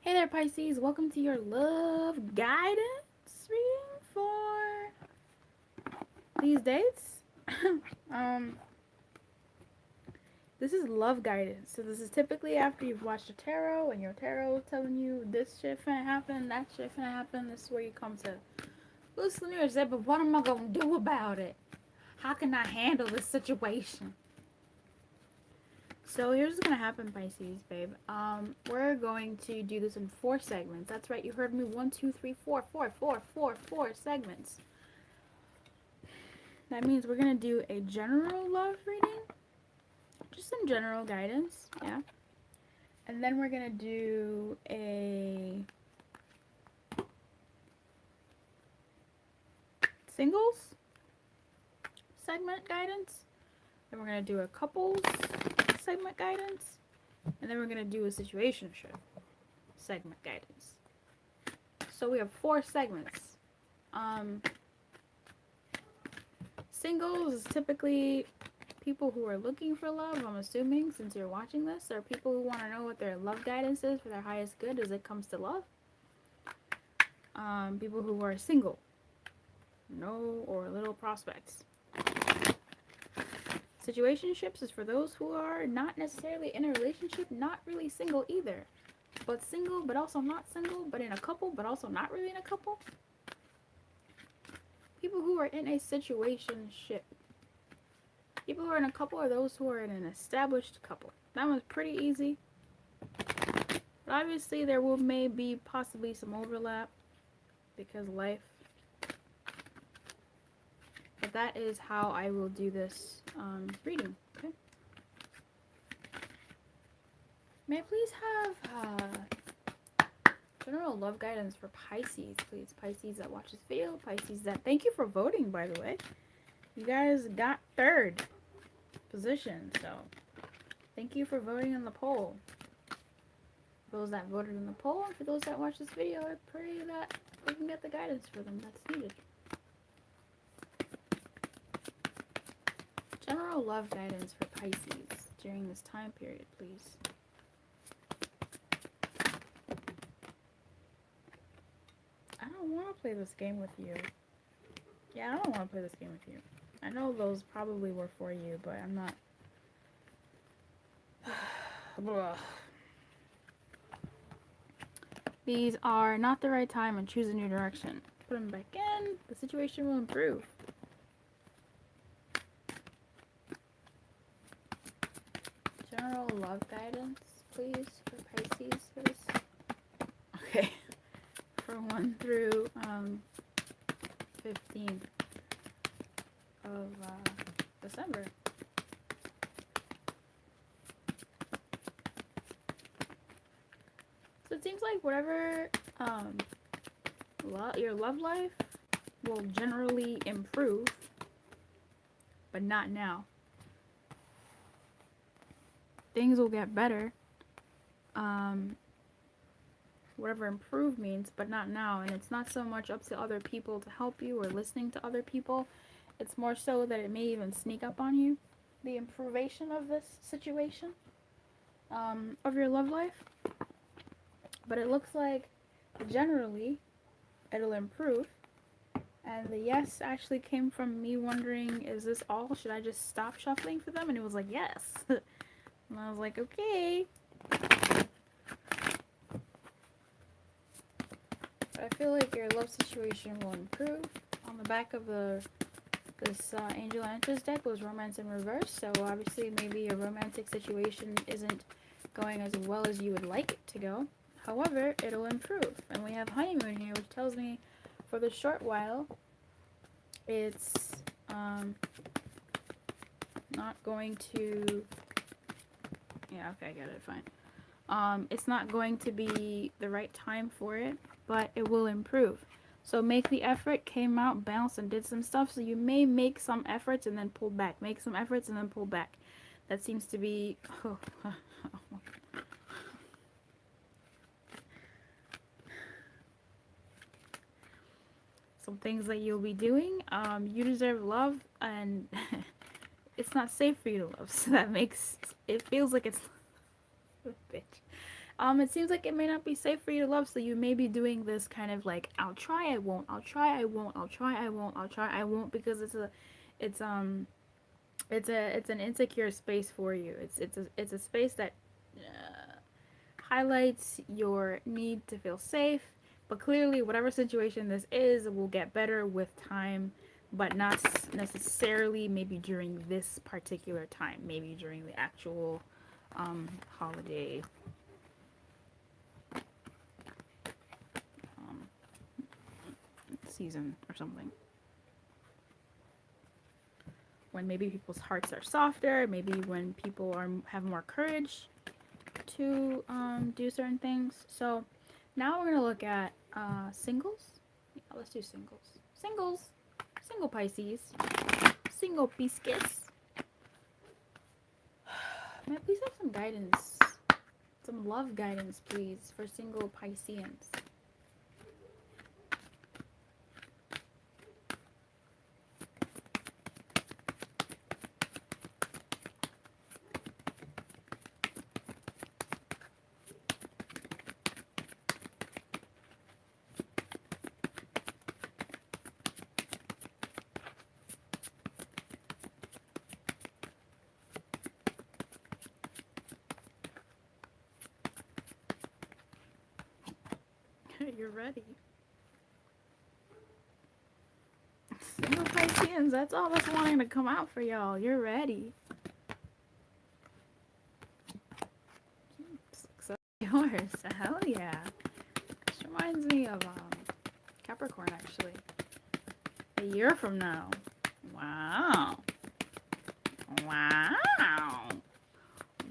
Hey there, Pisces. Welcome to your love guidance reading for these dates. um, this is love guidance. So this is typically after you've watched a tarot and your tarot is telling you this shit finna happen, that shit finna happen. This is where you come to loose Lumiere and say, but what am I gonna do about it? How can I handle this situation? So here's what's gonna happen, Pisces, babe. We're going to do this in 4 segments. That's right, you heard me. 1, 2, 3, 4, 4 segments. That means we're gonna do a general love reading, just some general guidance, yeah. And then we're gonna do a singles segment guidance. Then we're gonna do a couples segment guidance, and then we're gonna do a situationship segment guidance. So we have 4 segments. Singles is typically people who are looking for love, I'm assuming, since you're watching this, or people who want to know what their love guidance is for their highest good as it comes to love. People who are single, no or little prospects. Situationships is for those who are not necessarily in a relationship, not really single either, but single but also not single, but in a couple but also not really in a couple. People who are in a situationship. People who are in a couple are those who are in an established couple. That one's pretty easy. But obviously there will maybe possibly some overlap because life. But that is how I will do this reading. Okay. May I please have general love guidance for Pisces, please? Pisces that watch this video. Pisces that... Thank you for voting, by the way. You guys got 3rd position, so thank you for voting in the poll. For those that voted in the poll, and for those that watch this video, I pray that we can get the guidance for them that's needed. General love guidance for Pisces during this time period, please. I don't want to play this game with you. Yeah, I don't want to play this game with you. I know those probably were for you, but I'm not. These are not the right time and choose a new direction. Put them back in. The situation will improve. General love guidance, please, for Pisces for this. Okay. For 1 through 15 of December. So it seems like whatever your love life will generally improve, but not now. Things will get better. Whatever improve means, but not now. And it's not so much up to other people to help you or listening to other people. It's more so that it may even sneak up on you, the improvement of this situation, of your love life. But it looks like generally it'll improve. And the yes actually came from me wondering, is this all? Should I just stop shuffling for them? And it was like, yes. And I was like, okay. I feel like your love situation will improve. On the back of this Angel Enters deck was romance in reverse, so obviously maybe your romantic situation isn't going as well as you would like it to go. However, it'll improve. And we have honeymoon here, which tells me for the short while, it's not going to... Yeah, okay, I got it, fine. It's not going to be the right time for it, but it will improve. So make the effort, came out, bounced, and did some stuff. So you may make some efforts and then pull back. Make some efforts and then pull back. That seems to be... some things that you'll be doing. You deserve love, and it's not safe for you to love. So that makes... It feels like it's... bitch. It seems like it may not be safe for you to love, so you may be doing this kind of like, I'll try, I won't, I'll try, I won't, I'll try, I won't, I'll try, I won't, because it's it's an insecure space for you. It's a space that highlights your need to feel safe, but clearly whatever situation this is will get better with time, but not necessarily maybe during this particular time, maybe during the actual holiday season or something, when maybe people's hearts are softer, maybe when people have more courage to do certain things. So now we're gonna look at singles. Yeah, let's do singles, single Pisces, single Pisces. May I please have some guidance, some love guidance, please, for single Pisceans. You're ready. Single Pisceans, that's all that's wanting to come out for y'all. You're ready. So yours. Hell yeah. This reminds me of Capricorn, actually. A year from now. Wow. Wow.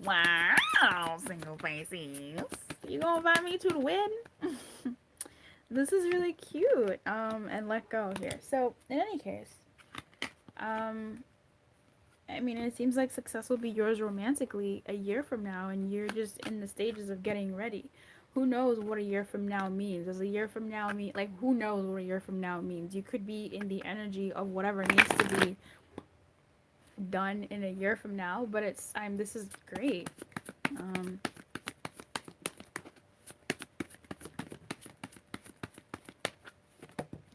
Wow, single Pisces. You gonna invite me to the wedding? This is really cute. And let go here. So, in any case, I mean, it seems like success will be yours romantically a year from now, and you're just in the stages of getting ready. Who knows what a year from now means? Does a year from now mean, like, who knows what a year from now means? You could be in the energy of whatever needs to be done in a year from now, but this is great.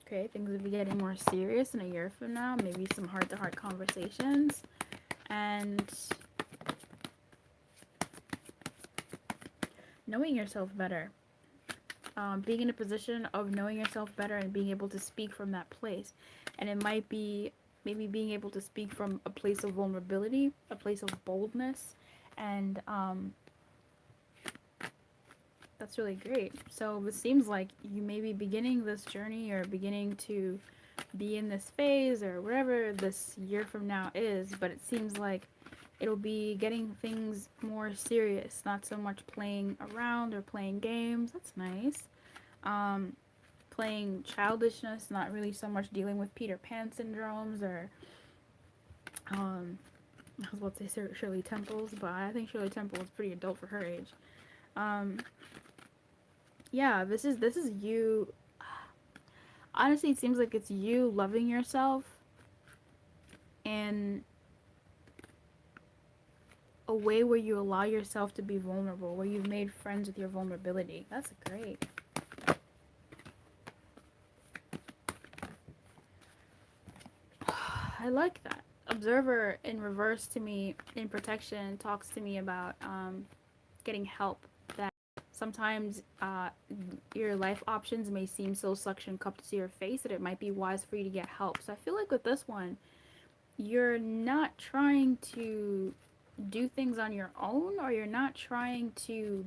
Okay, things will be getting more serious in a year from now. Maybe some heart-to-heart conversations. And knowing yourself better. Being in a position of knowing yourself better and being able to speak from that place. And it might be maybe being able to speak from a place of vulnerability, a place of boldness. And that's really great. So it seems like you may be beginning this journey or beginning to be in this phase or wherever this year from now is, but it seems like it'll be getting things more serious, not so much playing around or playing games. That's nice. Playing childishness, not really so much dealing with Peter Pan syndromes or I was about to say Shirley Temples, but I think Shirley Temple is pretty adult for her age. Yeah, this is you. Honestly, it seems like it's you loving yourself in a way where you allow yourself to be vulnerable, where you've made friends with your vulnerability. That's great. I like that. Observer in reverse to me, in protection, talks to me about getting help. That sometimes your life options may seem so suction cupped to your face that it might be wise for you to get help. So I feel like with this one, you're not trying to do things on your own, or you're not trying to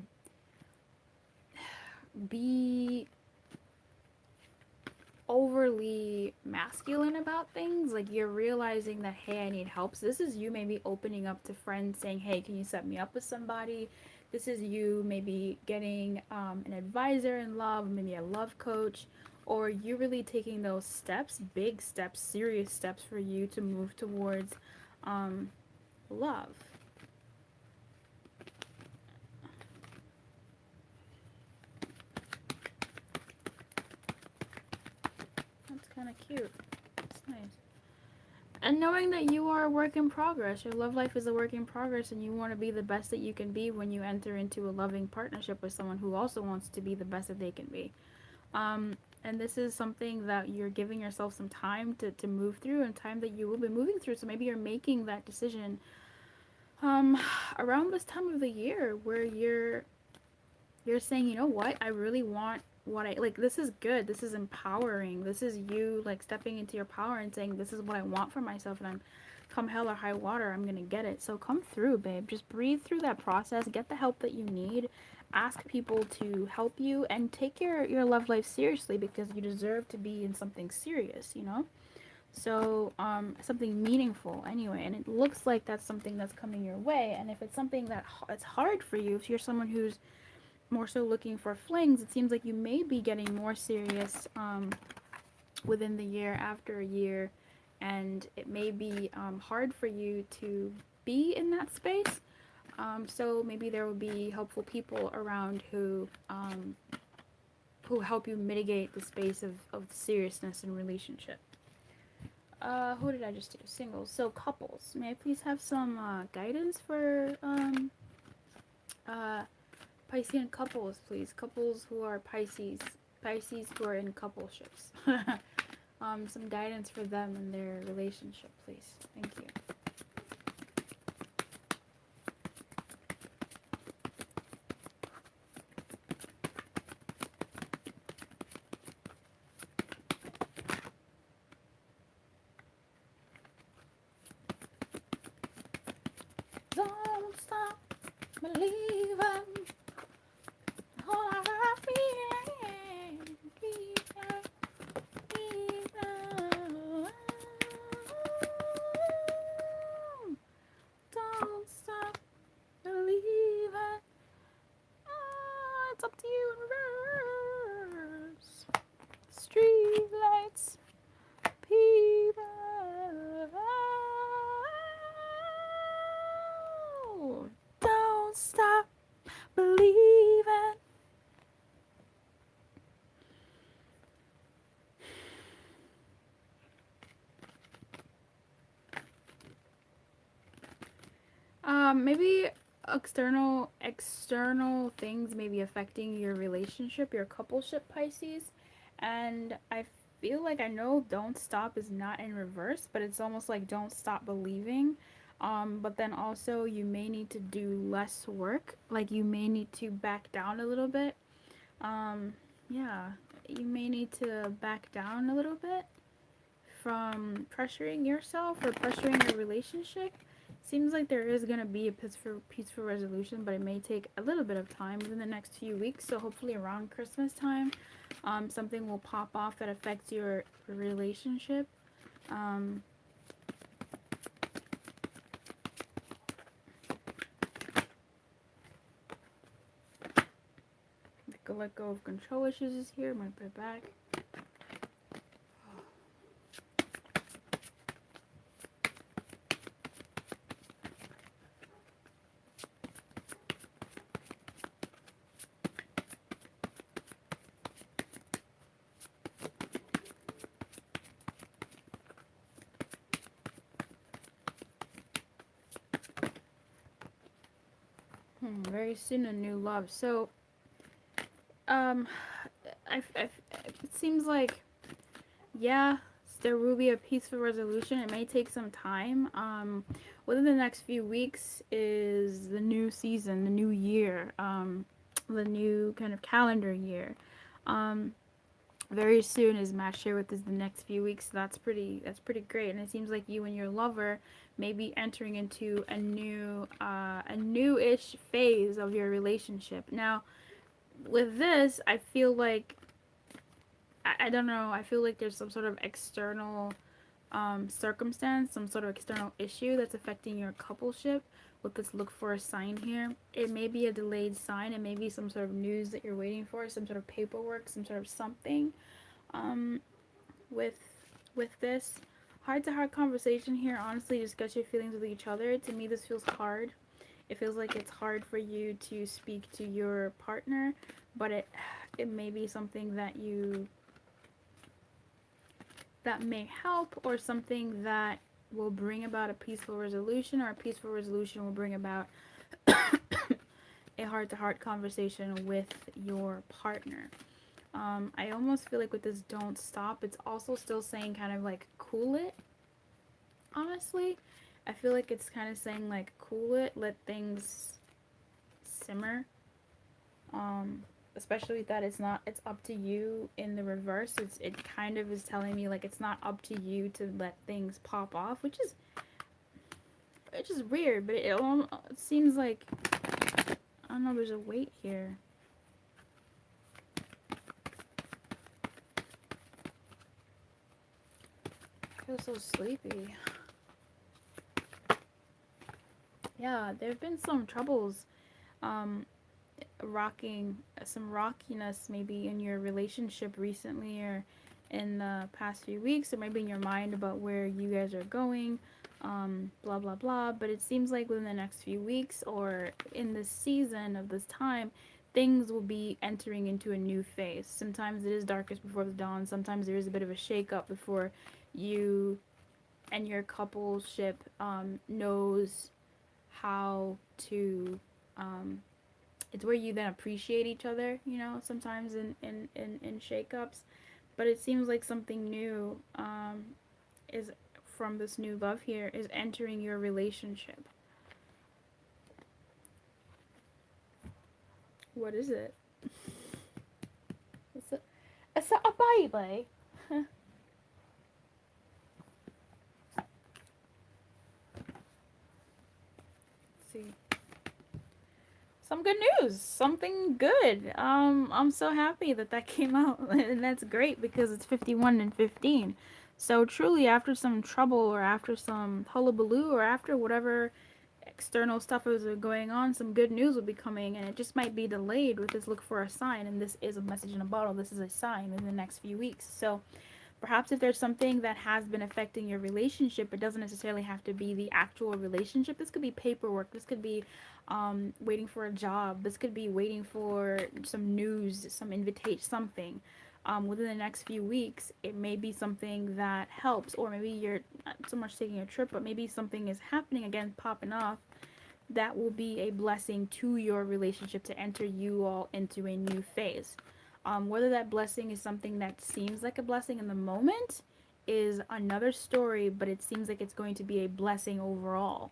be overly masculine about things. Like, you're realizing that, hey, I need help. So this is you maybe opening up to friends, saying, hey, can you set me up with somebody? This is you maybe getting an advisor in love, maybe a love coach, or you really taking those steps, big steps, serious steps for you to move towards love. That's kind of cute. It's nice. And knowing that you are a work in progress, your love life is a work in progress, and you want to be the best that you can be when you enter into a loving partnership with someone who also wants to be the best that they can be. And this is something that you're giving yourself some time to move through, and time that you will be moving through. So maybe you're making that decision um, around this time of the year, where you're saying, you know what, I really want what I like. This is good. This is empowering. This is you like stepping into your power and saying, this is what I want for myself, and I'm, come hell or high water, I'm gonna get it. So come through, babe. Just breathe through that process. Get the help that you need. Ask people to help you, and take your love life seriously, because you deserve to be in something serious, you know? So, something meaningful anyway. And it looks like that's something that's coming your way. And if it's something that it's hard for you, if you're someone who's more so looking for flings, it seems like you may be getting more serious within the year, after a year, and it may be hard for you to be in that space. So maybe there will be helpful people around who help you mitigate the space of seriousness in relationship. Who did I just do? Singles. So couples. May I please have some guidance for uh, Piscean couples, please. Couples who are Pisces. Pisces who are in coupleships. Some guidance for them in their relationship, please. Thank you. Don't stop believing. All I feel, don't stop believing. It's up to you in reverse. Street lights, people. Don't stop believing. Maybe external things may be affecting your relationship, your coupleship, Pisces. And I feel like, I know don't stop is not in reverse, but it's almost like don't stop believing. But then also you may need to do less work. Like you may need to back down a little bit. Yeah, you may need to back down a little bit from pressuring yourself or pressuring your relationship. Seems like there is going to be a peaceful resolution, but it may take a little bit of time within the next few weeks. So hopefully around Christmas time, something will pop off that affects your relationship. Let go of control issues is here. I'm going to put it back. Very soon a new love. So, it seems like, yeah, there will be a peaceful resolution. It may take some time. Within the next few weeks is the new season, the new year, the new kind of calendar year. Very soon, as Matt shared with us, the next few weeks. So that's pretty great. And it seems like you and your lover may be entering into a new-ish phase of your relationship. Now, with this, I feel like, I don't know, I feel like there's some sort of external circumstance, some sort of external issue that's affecting your coupleship. With this, look for a sign here. It may be a delayed sign. It may be some sort of news that you're waiting for, some sort of paperwork, some sort of something. With this heart-to-heart conversation here, honestly, discuss your feelings with each other. To me, this feels hard. It feels like it's hard for you to speak to your partner, but it may be something that may help, or something that will bring about a peaceful resolution, or a peaceful resolution will bring about a heart-to-heart conversation with your partner. I almost feel like with this don't stop, it's also still saying kind of like cool it, honestly. I feel like it's kind of saying like cool it, let things simmer. Especially that it's up to you in the reverse. It kind of is telling me like it's not up to you to let things pop off, which is weird, but it seems like, I don't know, there's a weight here. I feel so sleepy. Yeah, there have been some troubles, some rockiness maybe in your relationship recently, or in the past few weeks, or maybe in your mind about where you guys are going, blah blah blah. But it seems like within the next few weeks, or in this season of this time, things will be entering into a new phase. Sometimes it is darkest before the dawn. Sometimes there is a bit of a shake up before you and your coupleship knows how to, it's where you then appreciate each other, you know, sometimes in shakeups. But it seems like something new, is from this new love here, is entering your relationship. What is it? It's a baby. See, some good news, something good. I'm so happy that came out, and that's great because it's 51 and 15. So truly, after some trouble, or after some hullabaloo, or after whatever external stuff is going on, some good news will be coming, and it just might be delayed with this look for a sign, and this is a message in a bottle. This is a sign in the next few weeks. So perhaps if there's something that has been affecting your relationship, it doesn't necessarily have to be the actual relationship. This could be paperwork. This could be waiting for a job. This could be waiting for some news, some invitation, something. Within the next few weeks, it may be something that helps, or maybe you're not so much taking a trip, but maybe something is happening again, popping off, that will be a blessing to your relationship to enter you all into a new phase. Whether that blessing is something that seems like a blessing in the moment is another story, but it seems like it's going to be a blessing overall,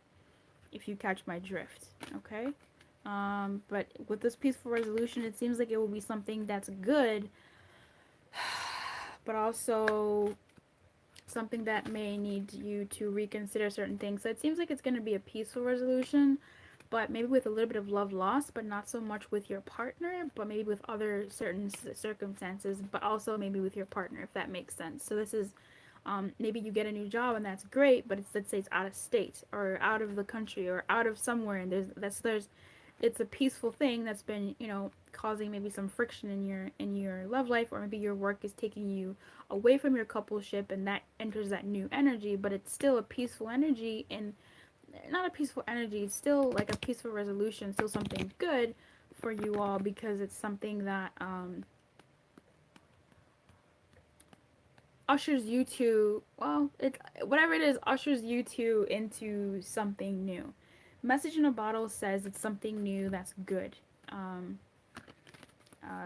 if you catch my drift, okay? But with this peaceful resolution, it seems like it will be something that's good, but also something that may need you to reconsider certain things. So it seems like it's going to be a peaceful resolution, but maybe with a little bit of love lost, but not so much with your partner, but maybe with other certain circumstances, but also maybe with your partner, if that makes sense. So this is, maybe you get a new job and that's great, but it's, let's say it's out of state, or out of the country, or out of somewhere, and it's a peaceful thing that's been, you know, causing maybe some friction in your love life, or maybe your work is taking you away from your coupleship, and that enters that new energy, but it's still a peaceful energy, and not a peaceful energy, it's still like a peaceful resolution, still something good for you all, because it's something that ushers you to, well, it, whatever it is, ushers you to into something new. Message in a bottle says it's something new that's good,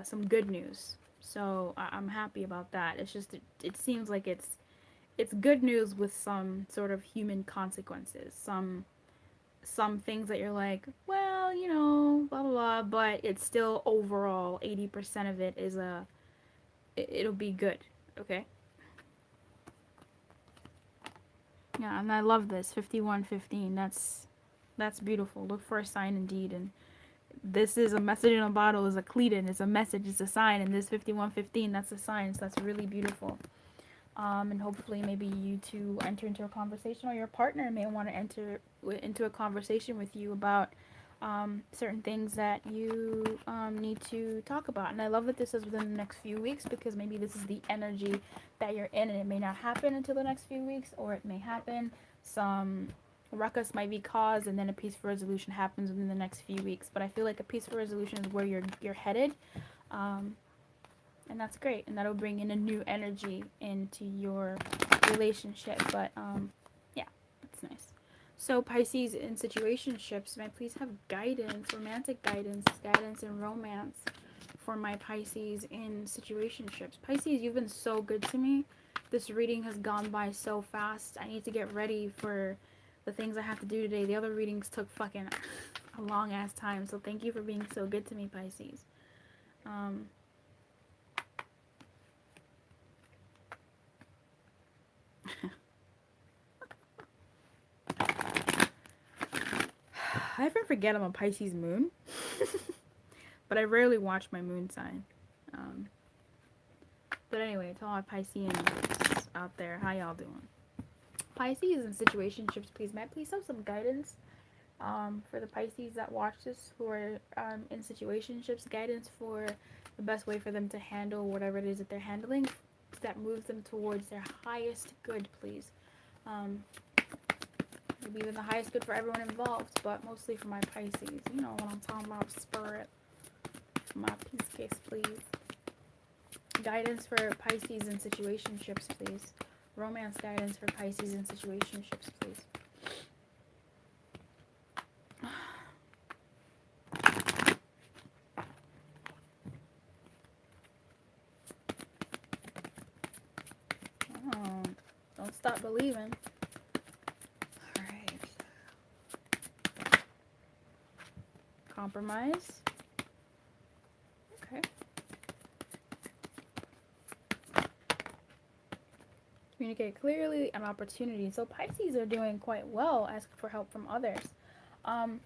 some good news. So I'm happy about that. It's just it seems like it's good news with some sort of human consequences, some things that you're like, well, you know, blah blah blah, but it's still overall 80% of it is it'll be good, okay? Yeah, and I love this 5115. That's beautiful. Look for a sign indeed, and this is a message in a bottle, is a cleatin, it's a message, it's a sign, and this 5115, that's a sign. So that's really beautiful. And hopefully maybe you two enter into a conversation, or your partner may want to enter into a conversation with you about certain things that you need to talk about. And I love that this is within the next few weeks, because maybe this is the energy that you're in, and it may not happen until the next few weeks, or it may happen. Some ruckus might be caused, and then a peaceful resolution happens within the next few weeks. But I feel like a peaceful resolution is where you're headed. And that's great, and that'll bring in a new energy into your relationship. But yeah, That's nice. So Pisces in situationships, may I please have guidance, romantic guidance, guidance and romance for my Pisces in situationships. Pisces, you've been so good to me. This reading has gone by so fast. I need to get ready for the things I have to do today. The other readings took fucking a long ass time. So thank you for being so good to me, Pisces. I ever forget I'm a Pisces moon. But I rarely watch my moon sign. But anyway, to all my Pisceans out there, how y'all doing? Pisces in situationships, please. May I please have some guidance for the Pisces that watch this who are in situationships? Guidance for the best way for them to handle whatever it is that they're handling that moves them towards their highest good, please. Maybe even the highest good for everyone involved, but mostly for my Pisces. You know what I'm talking about, spirit. For my peace case, please. Guidance for Pisces in situationships, please. Romance guidance for Pisces in situationships, please. Oh, don't stop believing. Alright. Compromise. Okay. Communicate clearly and opportunity. So Pisces are doing quite well. Ask for help from others.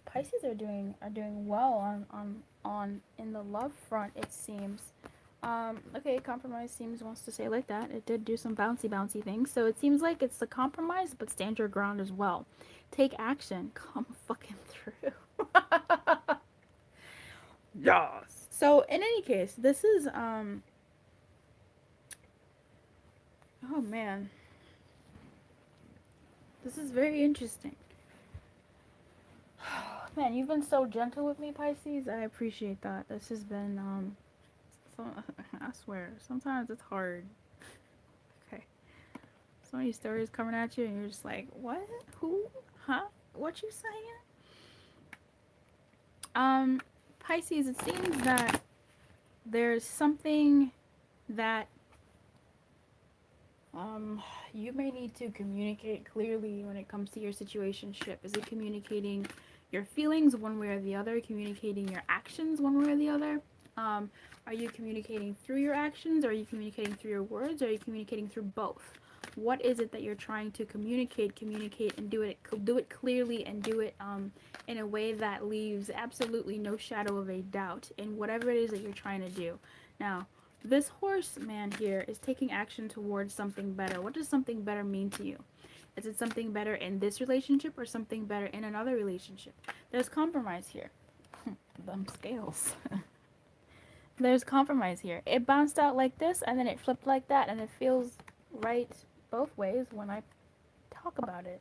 Pisces are doing well on in the love front, it seems. Okay, compromise seems wants to say like that. It did do some bouncy things. So it seems like it's the compromise, but stand your ground as well. Take action. Come fucking through. Yes. So in any case, this is oh man. This is very interesting. Man, you've been so gentle with me, Pisces. I appreciate that. This has been so, I swear, sometimes it's hard. Okay. So many stories coming at you and you're just like, what? Who? Huh? What you saying? Pisces, it seems that there's something that you may need to communicate clearly when it comes to your situationship. Is it communicating your feelings one way or the other? Communicating your actions one way or the other? Are you communicating through your actions? Or are you communicating through your words? Or are you communicating through both? What is it that you're trying to communicate and do it clearly and do it in a way that leaves absolutely no shadow of a doubt in whatever it is that you're trying to do. Now, this horse man here is taking action towards something better. What does something better mean to you? Is it something better in this relationship or something better in another relationship? There's compromise here. Them scales. There's compromise here. It bounced out like this and then it flipped like that, and it feels right both ways when I talk about it.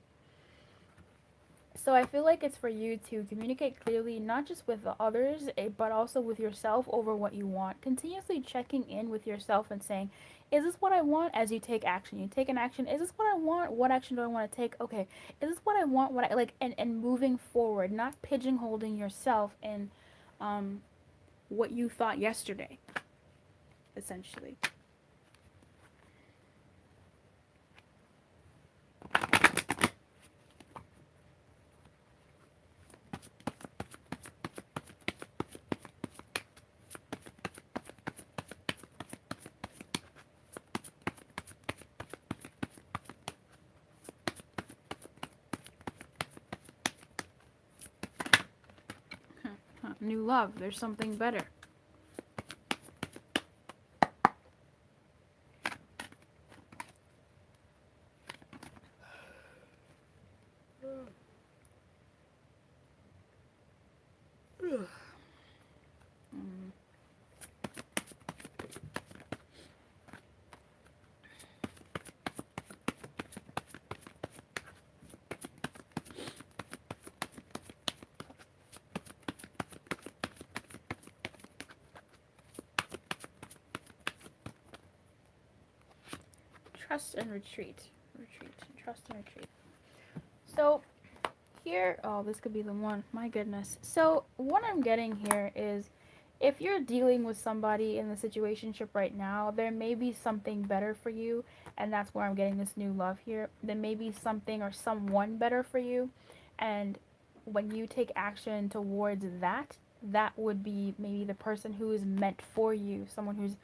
So I feel like it's for you to communicate clearly, not just with the others, but also with yourself over what you want. Continuously checking in with yourself and saying, is this what I want? As you take action. You take an action. Is this what I want? What action do I want to take? Okay. Is this what I want? What I like? And moving forward, not pigeonholing yourself in what you thought yesterday, essentially. New love. There's something better. Trust and retreat. Trust and retreat. So here, oh, this could be the one. My goodness. So what I'm getting here is, if you're dealing with somebody in the situationship right now, there may be something better for you, and that's where I'm getting this new love here. There may be something or someone better for you, and when you take action towards that, that would be maybe the person who is meant for you, someone who's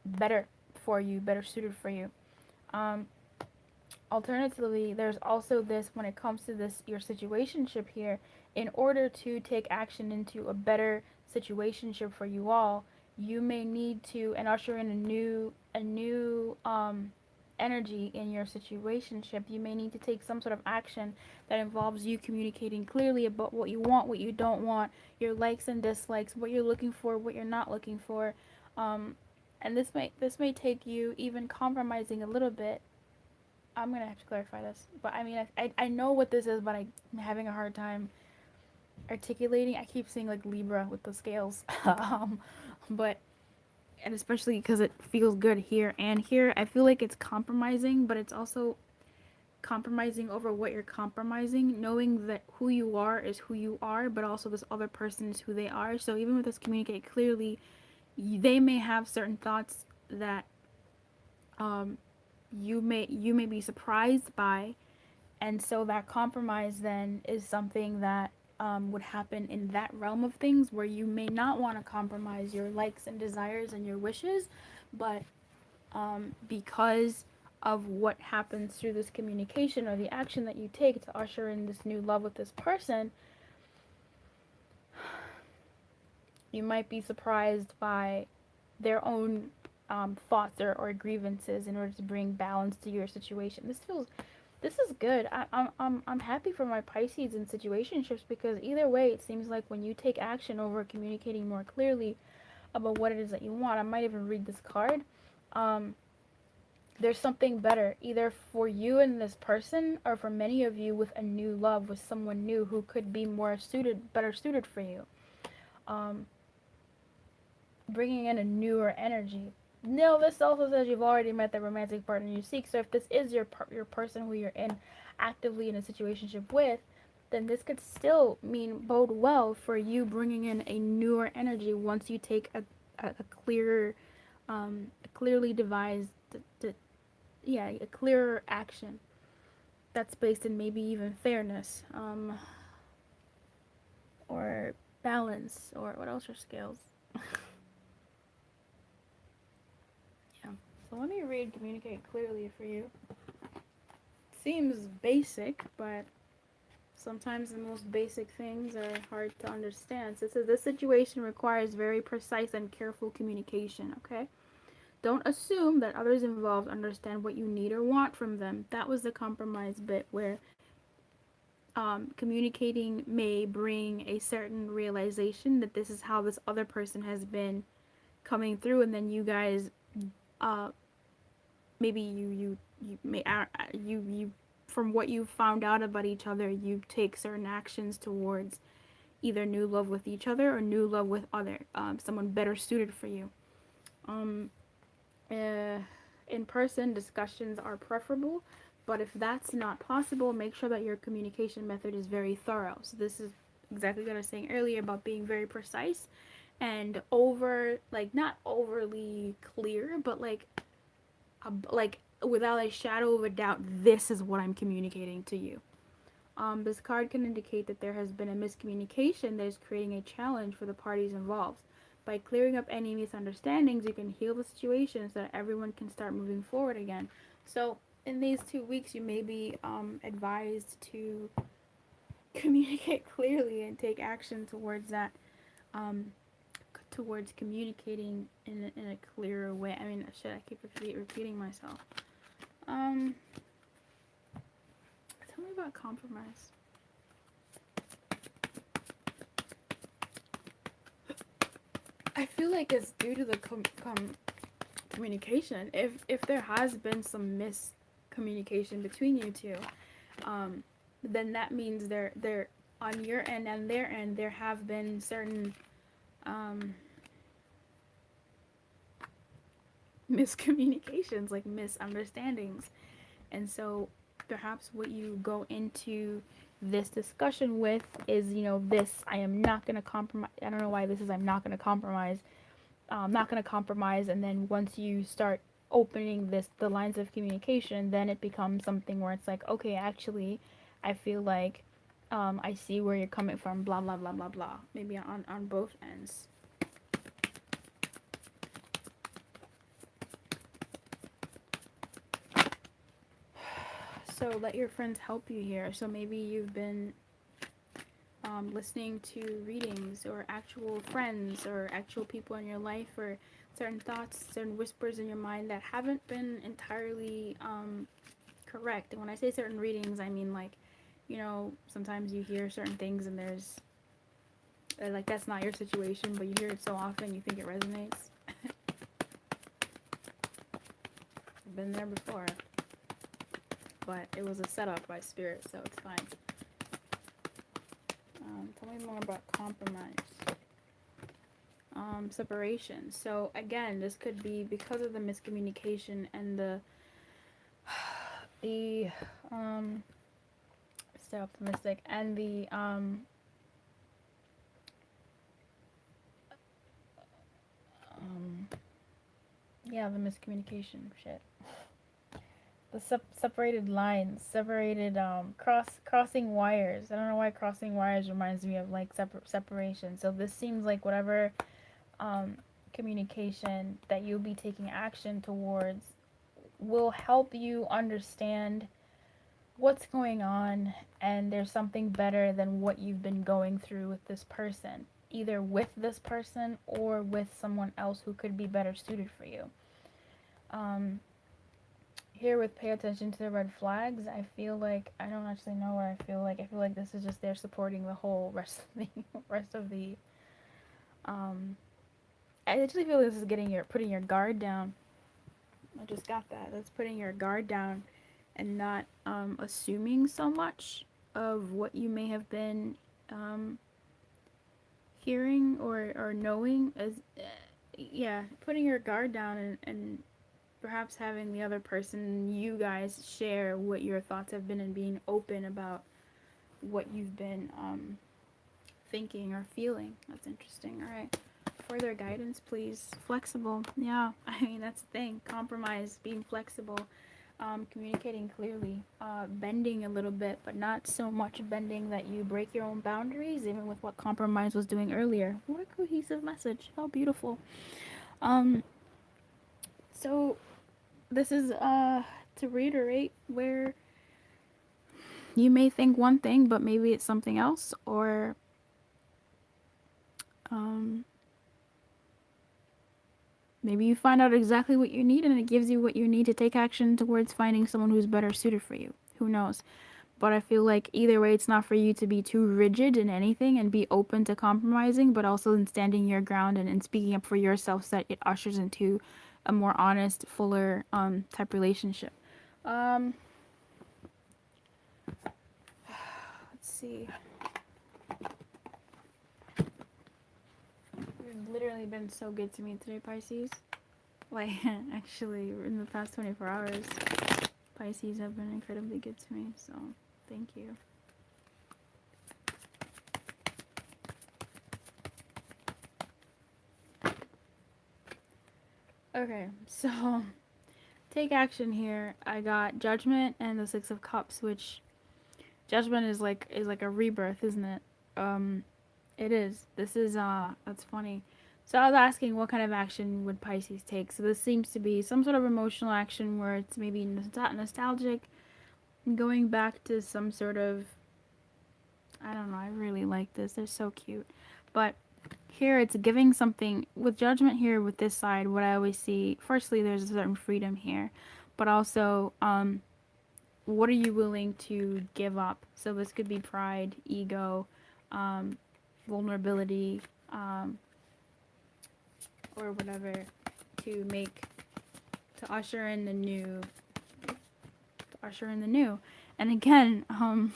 better for you, better suited for you. Um, Alternatively, there's also this, when it comes to this, your situationship here, in order to take action into a better situationship for you all, you may need to, and usher in a new energy in your situationship. You may need to take some sort of action that involves you communicating clearly about what you want, what you don't want, your likes and dislikes, what you're looking for, what you're not looking for. um, and this may take you even compromising a little bit. I'm gonna have to clarify this, but I mean, I know what this is, but I'm having a hard time articulating. I keep seeing like Libra with the scales, but, and especially because it feels good here and here, I feel like it's compromising, but it's also compromising over what you're compromising, knowing that who you are is who you are, but also this other person is who they are. So even with this communicate clearly, they may have certain thoughts that um, you may be surprised by, and so that compromise then is something that would happen in that realm of things, where you may not want to compromise your likes and desires and your wishes, but because of what happens through this communication or the action that you take to usher in this new love with this person, you might be surprised by their own thoughts or grievances in order to bring balance to your situation. This is good. I'm happy for my Pisces in situationships, because either way, it seems like when you take action over communicating more clearly about what it is that you want, I might even read this card. Um, there's something better, either for you and this person, or for many of you with a new love, with someone new who could be better suited for you. Um, Bringing in a newer energy. No, this also says you've already met the romantic partner you seek. So if this is your person who you're in actively in a situationship with, then this could still bode well for you bringing in a newer energy once you take a clearer, a clearly devised, a clearer action that's based in maybe even fairness, or balance, or what else are scales? So let me read Communicate Clearly for you. Seems basic, but sometimes the most basic things are hard to understand. So it says, this situation requires very precise and careful communication, okay? Don't assume that others involved understand what you need or want from them. That was the compromise bit, where communicating may bring a certain realization that this is how this other person has been coming through, and then you guys maybe you from what you found out about each other, you take certain actions towards either new love with each other or new love with someone better suited for you. In person discussions are preferable, but if that's not possible, make sure that your communication method is very thorough. So this is exactly what I was saying earlier about being very precise and not overly clear, but like without a shadow of a doubt, this is what I'm communicating to you. This card can indicate that there has been a miscommunication that is creating a challenge for the parties involved. By clearing up any misunderstandings, you can heal the situation so that everyone can start moving forward again. So in these 2 weeks, you may be advised to communicate clearly and take action towards that, towards communicating in a clearer way. I mean, shit, I keep repeating myself. Tell me about compromise. I feel like it's due to the communication. If there has been some miscommunication between you two, then that means they're on your end and their end, there have been certain miscommunications, like misunderstandings. And so perhaps what you go into this discussion with is, this, I am not going to compromise. I don't know why this is, I'm not going to compromise. Not going to compromise. And then once you start opening the lines of communication, then it becomes something where it's like, okay, actually, I feel like I see where you're coming from, blah, blah, blah, blah, blah. Maybe on both ends. So let your friends help you here. So maybe you've been listening to readings or actual friends or actual people in your life, or certain thoughts, certain whispers in your mind that haven't been entirely correct. And when I say certain readings, I mean like, sometimes you hear certain things and there's like that's not your situation, but you hear it so often you think it resonates. I've been there before, but it was a setup by spirit, so it's fine. Tell me more about compromise. Separation. So again, this could be because of the miscommunication and the stay optimistic and the the miscommunication shit. The separated lines, separated crossing wires. I don't know why crossing wires reminds me of like separation. So this seems like whatever communication that you'll be taking action towards will help you understand what's going on, and there's something better than what you've been going through with this person, either with this person or with someone else who could be better suited for you. Here with pay attention to the red flags, I feel like, I don't actually know what I feel like. I feel like this is just there supporting the whole rest of the I actually feel like this is putting your guard down. I just got that. That's putting your guard down and not assuming so much of what you may have been hearing or knowing. As putting your guard down and perhaps having the other person, you guys, share what your thoughts have been and being open about what you've been thinking or feeling. That's interesting. All right. Further guidance, please. Flexible. Yeah, I mean, that's the thing. Compromise, being flexible, communicating clearly, bending a little bit, but not so much bending that you break your own boundaries, even with what compromise was doing earlier. What a cohesive message. How beautiful. So this is to reiterate where you may think one thing, but maybe it's something else, or maybe you find out exactly what you need and it gives you what you need to take action towards finding someone who's better suited for you. Who knows? But I feel like either way, it's not for you to be too rigid in anything and be open to compromising, but also in standing your ground and speaking up for yourself so that it ushers into a more honest, fuller type relationship. Let's see. You've literally been so good to me today, Pisces. Like, actually, in the past 24 hours, Pisces have been incredibly good to me, so thank you. Okay, so take action here. I got Judgment and the Six of Cups, which Judgment is like a rebirth, isn't it? It is. This is that's funny. So I was asking what kind of action would Pisces take. So this seems to be some sort of emotional action where it's maybe nostalgic, going back to some sort of, I don't know, I really like this. They're so cute. But here it's giving something with Judgment here with this side. What I always see, firstly, there's a certain freedom here, but also what are you willing to give up? So this could be pride, ego, vulnerability, or whatever, to usher in the new, and again, to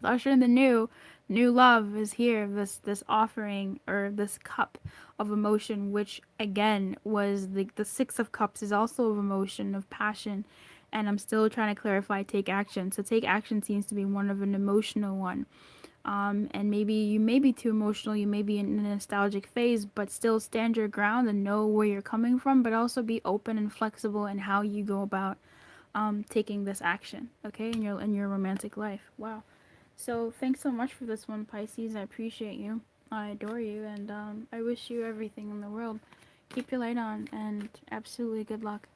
usher in the new love is here. This offering, or this cup of emotion, which again was the Six of Cups, is also of emotion, of passion, And I'm still trying to clarify take action. So take action seems to be one of an emotional one. And maybe you may be too emotional, you may be in a nostalgic phase, but still stand your ground and know where you're coming from, but also be open and flexible in how you go about taking this action, okay, in your romantic life. Wow. So thanks so much for this one, Pisces. I appreciate you. I adore you, and I wish you everything in the world. Keep your light on, and absolutely good luck.